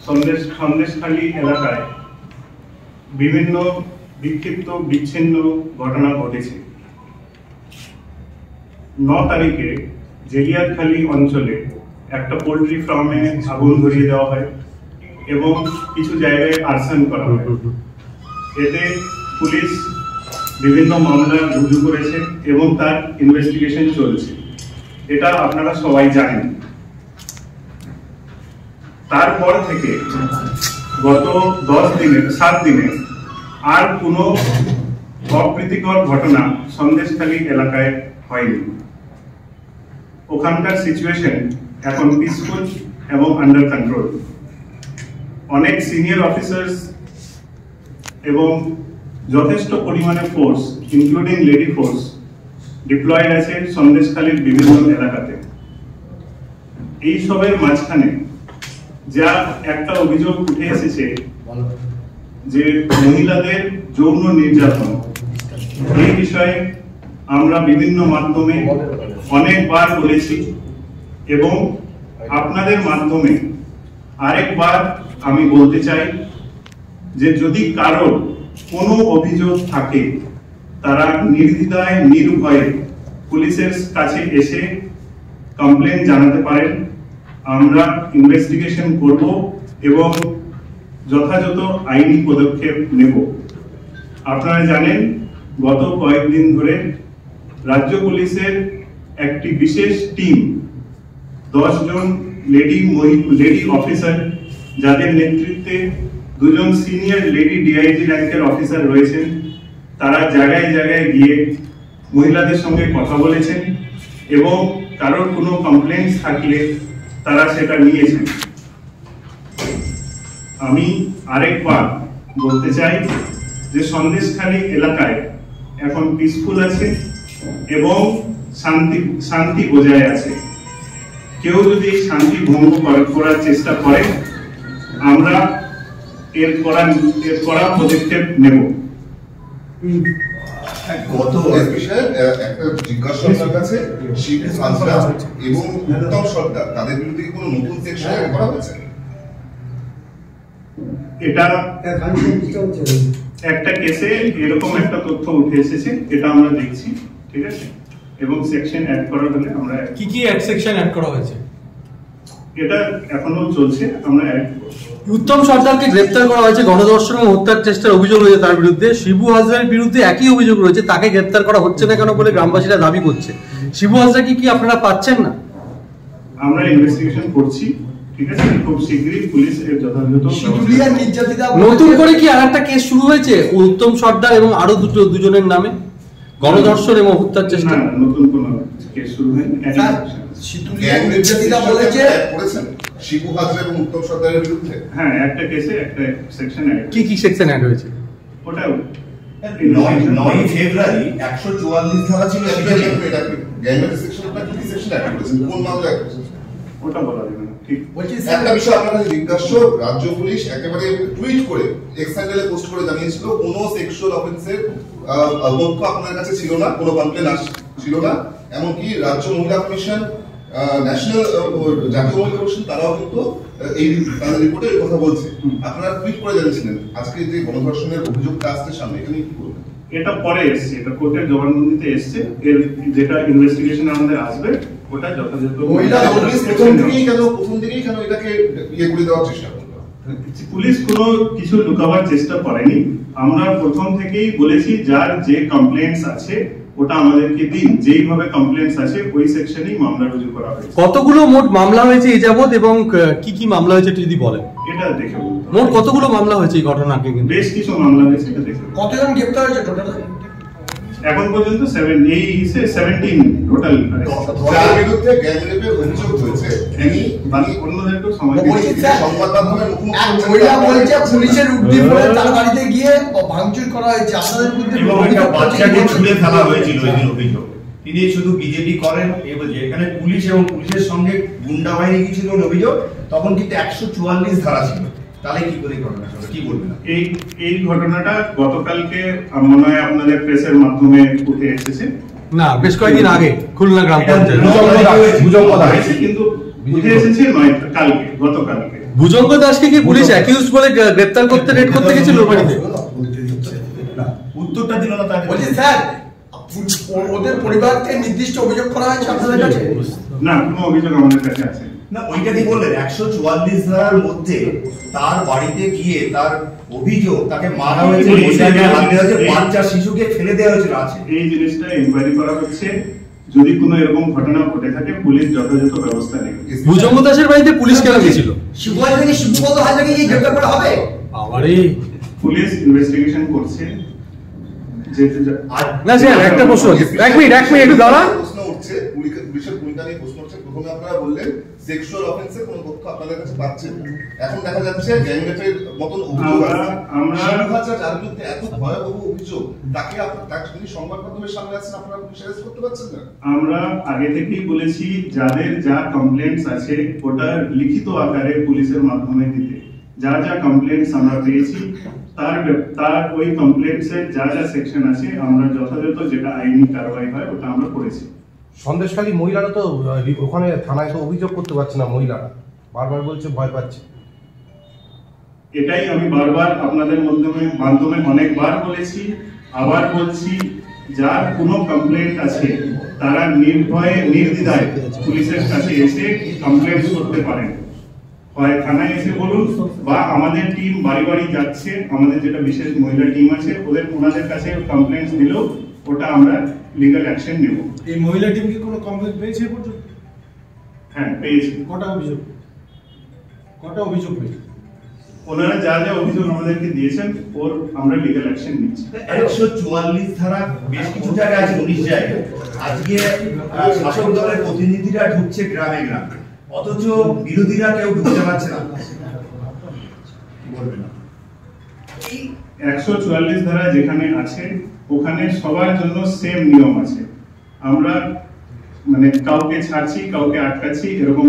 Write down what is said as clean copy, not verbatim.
সন্দেশখালী এলাকায় বিভিন্ন বিক্ষিপ্ত বিচ্ছিন্ন ঘটনা ঘটেছে। 9 তারিখে জেলিয়াতখালী অঞ্চলে একটা পোল্ট্রি ফার্মে আগুন ধরিয়ে দেওয়া হয় এবং কিছু জায়গায় আর্সন করা হয়। এতে পুলিশ বিভিন্ন মামলা রুজু করেছে এবং তার ইনভেস্টিগেশন চলছে, এটা আপনারা সবাই জানেন। তারপর থেকে গত 7 দিনে আর কোনো অপ্রীতিকর ঘটনা সন্দেশখালী এলাকায় হয়নি। ওখানকার সিচুয়েশন এখন পিসফুল এবং আন্ডার কন্ট্রোল। অনেক সিনিয়র অফিসার্স এবং যথেষ্ট পরিমাণে force including lady force diploid আছে সন্দেশখালীর বিভিন্ন এলাকাতে। এই সবের মাঝখানে যা একটা অভিযোগ উঠে এসেছে যে মহিলাদের যৌন নির্যাতন, এই বিষয়ে আমরা বিভিন্ন মাধ্যমে অনেকবার বলেছি এবং আপনাদের মাধ্যমে আরেকবার আমি বলতে চাই যে যদি কারো কোনো অভিযোগ থাকে তারা নির্দ্বিধায় নির্ভয়ে পুলিশের কাছে এসে কমপ্লেন জানাতে পারেন। আমরা ইনভেস্টিগেশন করব এবং যথাযথ আইনি পদক্ষেপ নেব। আপনারা জানেন গত কয়েকদিন ধরে রাজ্য পুলিশের একটি বিশেষ টিম 10 জন লেডি অফিসার, যাদের নেতৃত্বে 2 জন সিনিয়র লেডি ডিআইজি র্যাঙ্কের অফিসার রয়েছেন, তারা জায়গায় জায়গায় গিয়ে মহিলাদের সঙ্গে কথা বলেছেন এবং কারোর কোনো কমপ্লেন্টস থাকলে তারা সেটা নিয়েছেন। আমি আরেকবার বলতে চাই যে সন্দেশখালী এলাকায় এখন পিসফুল আছে এবং শান্তি বজায় আছে। কেউ যদি শান্তি ভঙ্গ করার চেষ্টা করে আমরা এর কড়া পদক্ষেপ নেব। গত বিষয়ে একটা জিজ্ঞাসা আপনার কাছে, শিবু হাজরা এবং উত্তম সর্দার তাদের বিরুদ্ধে কোনো নতুন সেকশন অ্যাড করা হয়েছে? এটা একটা কেসে এরকম একটা তথ্য উঠে এসেছে, এটা আমরা দেখছি, ঠিক আছে, এবং সেকশন অ্যাড করা হলে আমরা কি সেকশন অ্যাড করা হয়েছে এটা এখনো চলছে, আমরা অ্যাড করব। উত্তম সরকারকে গ্রেফতার করা হয়েছে গণধর্ষণ এবং হত্যার চেষ্টার অভিযোগ রয়েছে তার বিরুদ্ধে। শিবু হাজরার বিরুদ্ধে একই অভিযোগ রয়েছে, তাকে গ্রেফতার করা হচ্ছে না কেন বলে গ্রামবাসীরা দাবি করছে। শিবু হাজরাকে কি আপনারা পাচ্ছেন না? আমরা ইনভেস্টিগেশন করছি, ঠিক আছে, খুব শীঘ্রই পুলিশ এর যথাযথ নতুন করে কি আরেকটা কেস শুরু হয়েছে উত্তম সর্দার এবং আরো দুজনের নামে গণধর্ষণ এবং হত্যার চেষ্টা? নতুন কোনো কেস শুরু হয়নি। শিবু হাজরা এবং উত্তম সর্দারের বিরুদ্ধে হ্যাঁ একটা কেসে একটা সেকশন অ্যাড। কি সেকশন অ্যাড হয়েছে? ওটা 9 ফেব্রুয়ারি 144 ধারা ছিল। কোন মামলা অ্যাড করেছেন ওটা বলা যাবে না। ঠিক একটা বিষয় আপনার কাছে জিজ্ঞাসা, রাজ্য পুলিশ একেবারে টুইট করে এক্স হ্যান্ডেলে পোস্ট করে জানিয়েছিল কোনো সেক্সুয়াল অফেন্সের তথ্য আপনার কাছে ছিল না, কোনো কমপ্লেন ছিল না। এমনকি রাজ্য মহিলা কমিশন, ন্যাশনাল জাতীয় মহিলা কমিশন তারাও কিন্তু এই তাদের রিপোর্টে এই কথা বলছে। আপনারা টুইট করে জানিয়েছিলেন। আজকে যে গণধর্ষণের অভিযোগটা আসছে সামনে, এটা নিয়ে কি বলবেন? এটা পরে এসছে, এটা কোর্টের জবানবন্দিতে এসছে, এর যেটা ইনভেস্টিগেশন আমাদের আসবে ওটা যথাযথ। প্রথম দিকেই কেন এটাকে ইয়ে করে দেওয়ার চেষ্টা করলো? পুলিশ কোনো কিছু লুকাবার চেষ্টা করেনি। আমরা প্রথম থেকেই বলেছি যার যে কমপ্লেন্টস আছে ওটা আমাদেরকে দিন, যেইভাবে কমপ্লেন্টস আছে ওই সেকশনেই মামলা রুজু করা হয়েছে। কতগুলো মোট মামলা হয়েছে এই যাবত এবং কি মামলা হয়েছে যদি বলেন? এটা দেখে বলুন। মোট কতগুলো মামলা হয়েছে এই ঘটনাকে? বেশ কিছু মামলা হয়েছে, এটা দেখে। কতজন গ্রেফতার হয়েছে টোটাল? এখন পর্যন্ত 17 টোটাল। যার বিরুদ্ধে গ্যাং রেপের অভিযোগ হয়েছে তিনি অন্যদেরকেও সময় সংবাদ মাধ্যমের মহিলা বলছে পুলিশের উদ্যোগ করে তার বাড়িতে গিয়ে ভাঙচুর করা হয়েছে, আপনাদের বিরুদ্ধে বাচ্চাকে ছুঁড়ে ফেলা হয়েছিল এদের অভিযোগ। তিনি শুধু বিজেপি করেন এবং যেখানে পুলিশ এবং পুলিশের সঙ্গে গুন্ডা বাহিনী গিয়েছিল অভিযোগ, তখন কিন্তু 144 ধারা ছিল। তাহলে কি করে ঘটনা কি বলবেন? এই ঘটনাটা গতকালকে মনে হয় আপনাদের প্রেসের মাধ্যমে উঠে এসেছে না, বেশ কয়েকদিন আগে খুলনা গ্রাম পঞ্চায়েত কিন্তু উঠে এসেছে গতকালকে। ভুজঙ্গ দাসকে কি পুলিশ অ্যাকিউজ বলে গ্রেপ্তার করতে রেড করতে গেছিল বাড়িতে? উত্তরটা দিল না তাকে। বলছি স্যার, ওদের পরিবারকে নির্দিষ্ট অভিযোগ করা হয়েছে আপনাদের কাছে? না, কোনো অভিযোগ আমাদের কাছে আছে না, ওইটা কি বললেন 144 ধারার মধ্যে তার বাড়িতে গিয়ে তার অভিযোগ তাকে মারা হয়েছে, হাত দেওয়া হয়েছে, বাচ্চা শিশুকে ফেলে দেওয়া হয়েছিল আছে। এই জিনিসটা ইনকোয়ারি করা হচ্ছে, যদি কোনো এরকম ঘটনা ঘটে থাকে পুলিশ যথাযথ ব্যবস্থা নেবে। ভুজঙ্গ দাসের বাড়িতে পুলিশ কেন গেছিল? শিবু হাজরাকে কি গ্রেপ্তার করা হবে? আবারই পুলিশ ইনভেস্টিগেশন করছে। না স্যার, একটা প্রশ্ন, এক মিনিট একটু দাঁড়া। প্রশ্ন উঠছে, পুলিশের ভূমিকা নিয়ে প্রশ্ন উঠছে। প্রথমে আপনারা বললেন সেক্সুয়াল অফেন্সের কোনো তথ্য আপনাদের কাছে পাচ্ছেন না, এখন দেখা যাচ্ছে গ্যাংরেপের মতন অভিযোগ আছে। যার বিরুদ্ধে এত ভয়াবহ অভিযোগ, তাকে তিনি সংবাদ মাধ্যমের সামনে আছেন, আপনারা পুলিশ অ্যারেস্ট করতে পারছেন না। আমরা আগে থেকেই বলেছি যাদের যা কমপ্লেন্টস আছে ওটা লিখিত আকারে পুলিশের মাধ্যমে দিতে। যা যা কমপ্লেন্টস আমরা পেয়েছি তার ওই কমপ্লেন্টস এর যা যা সেকশন আছে আমরা যথাযথ যেটা আইনি কারবাই হয় ওটা আমরা করেছি। সন্দেশখালী মহিলারা তো ওখানে থানায় তো অভিযোগ করতে পারছে না, মহিলারা বারবার বলছে ভয় পাচ্ছে। এটাই আমি বারবার আপনাদের মাধ্যমে অনেকবার বলেছি, আবার বলছি, যার কোনো কমপ্লেন্ট আছে তারা নির্ভয়ে নির্দ্বিধায় পুলিশের কাছে এসে কমপ্লেন্ট করতে পারেন। হয় থানায় এসে বলুন বা আমাদের টিম বাড়ি বাড়ি যাচ্ছে, আমাদের যেটা বিশেষ মহিলা টিম আছে ওনাদের কাছে কমপ্লেন্টস দিলেও ওটা আমরা লিগ্যাল অ্যাকশন নেব। এই মহিলা টিম কি কোনো কমপ্লেন্ট পেয়েছে পর্যন্ত? হ্যাঁ, পেয়েছি। কটা অভিযোগ পেয়েছে? ওনারা যা যা অভিযোগ আমাদেরকে দিয়েছেন ওর আমরা লিগ্যাল অ্যাকশন নিচ্ছি। 144 ধারা বেশ কিছু জায়গায় আছে, 19 জায়গায়। আজকে শাসক দলের প্রতিনিধিরা ঢুকছে গ্রামে গ্রামে, অথচ বিরোধীরা কেউ ঢুকতে পারছে না। বলবেন না 144 ধারা যেখানে আছে ওখানে সবার জন্য সেম নিয়ম আছে। আমরা কাউকে ছাড়ছি কাউকে আটকাচ্ছি এরকম